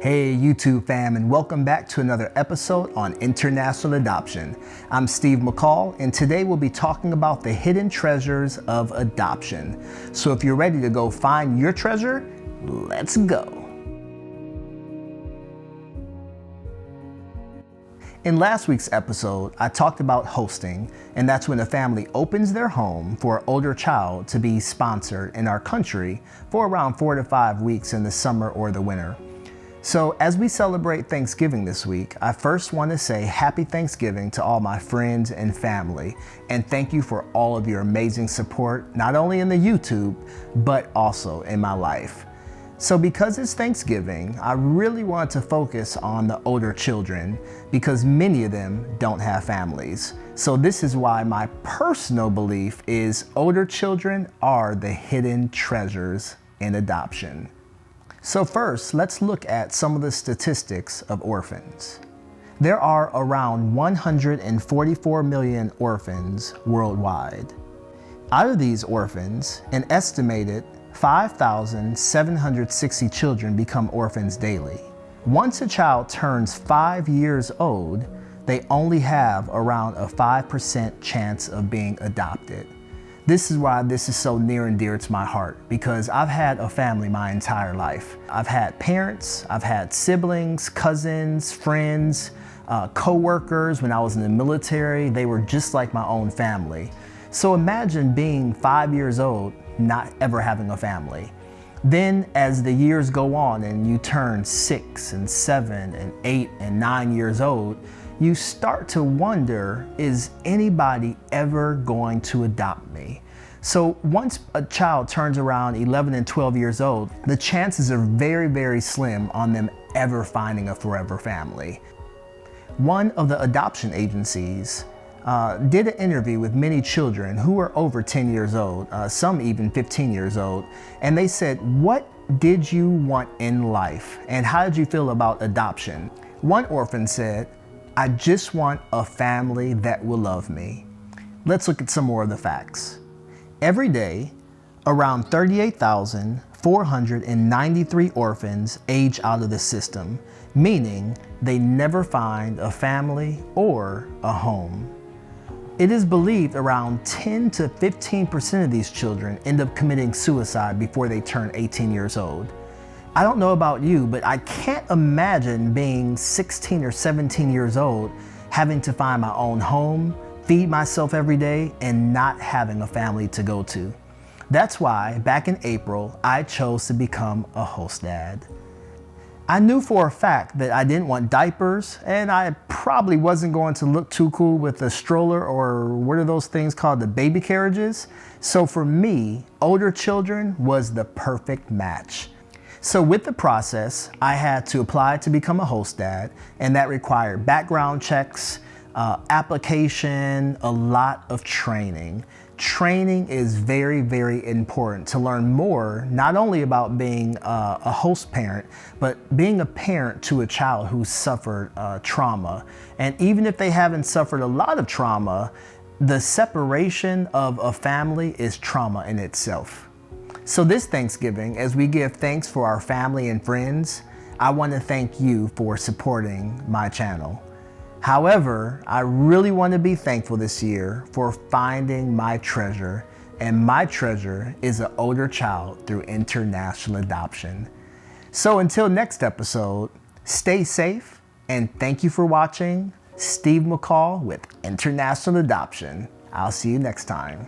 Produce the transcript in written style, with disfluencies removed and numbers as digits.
Hey YouTube fam, and welcome back to another episode on International Adoption. I'm Steve McCall, and today we'll be talking about the hidden treasures of adoption. So if you're ready to go find your treasure, let's go. In last week's episode, I talked about hosting, and that's when a family opens their home for an older child to be sponsored in our country for around 4 to 5 weeks in the summer or the winter. So as we celebrate Thanksgiving this week, I first want to say happy Thanksgiving to all my friends and family, and thank you for all of your amazing support, not only in the YouTube, but also in my life. So because it's Thanksgiving, I really want to focus on the older children because many of them don't have families. So this is why my personal belief is older children are the hidden treasures in adoption. So first, let's look at some of the statistics of orphans. There are around 144 million orphans worldwide. Out of these orphans, an estimated 5,760 children become orphans daily. Once a child turns 5 years old, they only have around a 5% chance of being adopted. This is why this is so near and dear to my heart, because I've had a family my entire life. I've had parents, I've had siblings, cousins, friends, co-workers. When I was in the military, they were just like my own family. So imagine being 5 years old, not ever having a family. Then as the years go on and you turn 6 and 7 and 8 and 9 years old, you start to wonder, is anybody ever going to adopt me? So once a child turns around 11 and 12 years old, the chances are very, very slim on them ever finding a forever family. One of the adoption agencies did an interview with many children who were over 10 years old, some even 15 years old, and they said, what did you want in life and how did you feel about adoption? One orphan said, I just want a family that will love me. Let's look at some more of the facts. Every day, around 38,493 orphans age out of the system, meaning they never find a family or a home. It is believed around 10 to 15% of these children end up committing suicide before they turn 18 years old. I don't know about you, but I can't imagine being 16 or 17 years old, having to find my own home, feed myself every day, and not having a family to go to. That's why back in April, I chose to become a host dad. I knew for a fact that I didn't want diapers, and I probably wasn't going to look too cool with a stroller, or what are those things called, the baby carriages? So for me, older children was the perfect match. So with the process, I had to apply to become a host dad, and that required background checks, application, a lot of training. Training is very, very important to learn more, not only about being a host parent, but being a parent to a child who suffered trauma. And even if they haven't suffered a lot of trauma, the separation of a family is trauma in itself. So this Thanksgiving, as we give thanks for our family and friends, I want to thank you for supporting my channel. However, I really want to be thankful this year for finding my treasure, and my treasure is an older child through international adoption. So until next episode, stay safe, and thank you for watching. Steve McCall with International Adoption. I'll see you next time.